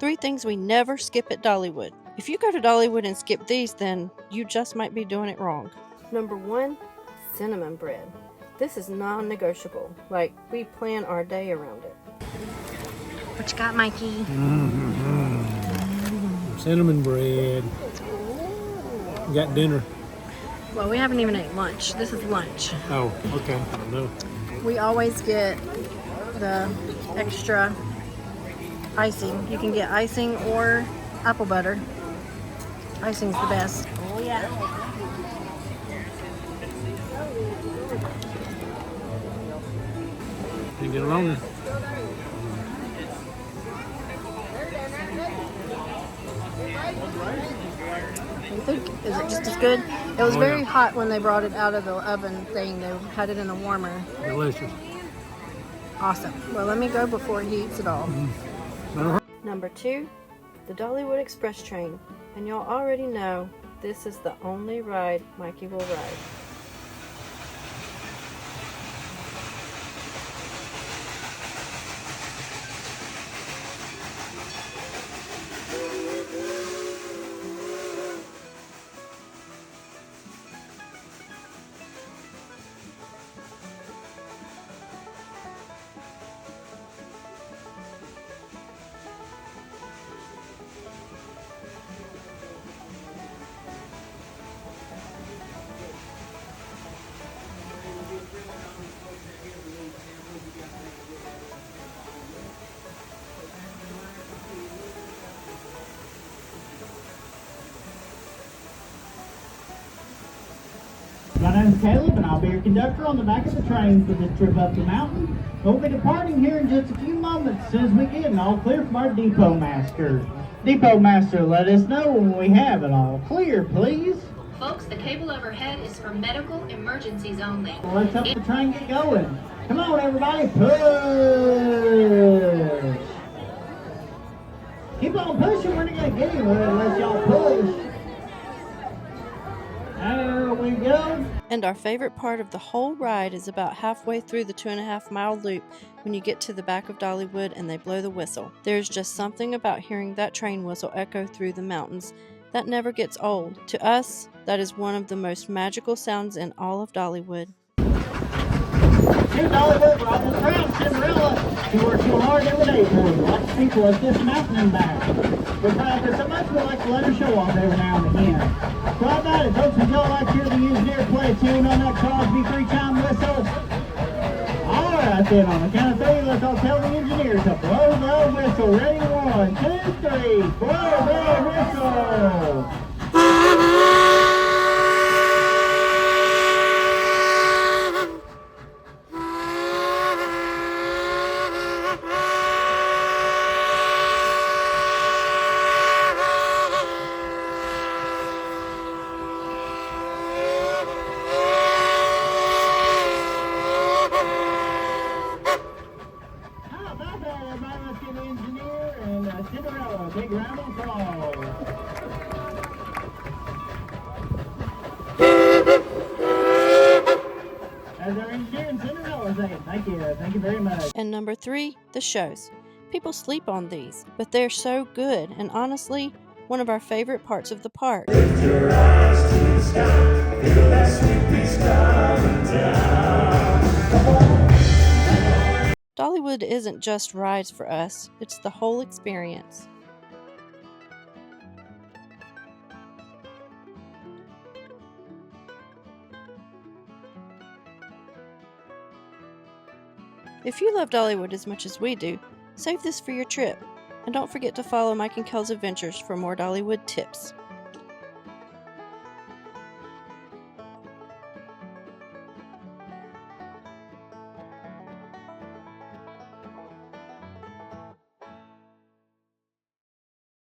3 things we never skip at Dollywood. If you go to Dollywood and skip these, then you just might be doing it wrong. Number 1, cinnamon bread. This is non-negotiable. Like, we plan our day around it. What you got, Mikey? Cinnamon bread. We got dinner. Well, we haven't even ate lunch. This is lunch. Oh, okay. I know. We always get the extra icing. You can get icing or apple butter. Icing's the best. Oh, yeah. Can you get longer? You think? Is it just as good? It was very hot when they brought it out of the oven thing. They had it in a warmer. Delicious. Awesome. Well, let me go before he eats it all. Number 2, the Dollywood Express train. And y'all already know this is the only ride Mikey will ride. My name's Caleb, and I'll be your conductor on the back of the train for this trip up the mountain. We'll be departing here in just a few moments as soon as we get an all clear from our depot master. Depot master, let us know when we have it all clear, please. Folks, the cable overhead is for medical emergencies only. Well, let's help the train get going. Come on, everybody, push! Keep on pushing, we're not going to get anywhere unless y'all push. There we go. And our favorite part of the whole ride is about halfway through the 2.5-mile loop when you get to the back of Dollywood and they blow the whistle. There's just something about hearing that train whistle echo through the mountains that never gets old. To us, that is one of the most magical sounds in all of Dollywood. Here's Dollywood, we're almost around Cinderella. She works so hard every day for you. Lots of people up this mountain and back. We're proud of her so much we like to let her show off every now and again. So how about it, folks? Would y'all like to hear the engineer play a tune on that Crosby 3-time whistle? Alright then, on the count of 3, let's all tell the engineer to blow the whistle. Ready? 1, 2, 3, blow the whistle! Cinderella, big round of applause. As our engineer and Cinderella say, thank you very much. And number 3, the shows. People sleep on these, but they're so good and honestly, one of our favorite parts of the park. Lift your eyes to the sky, feel that sweet breeze coming down. Come on. Dollywood isn't just rides for us, it's the whole experience. If you love Dollywood as much as we do, save this for your trip. And don't forget to follow MikenKelsAdventures for more Dollywood tips.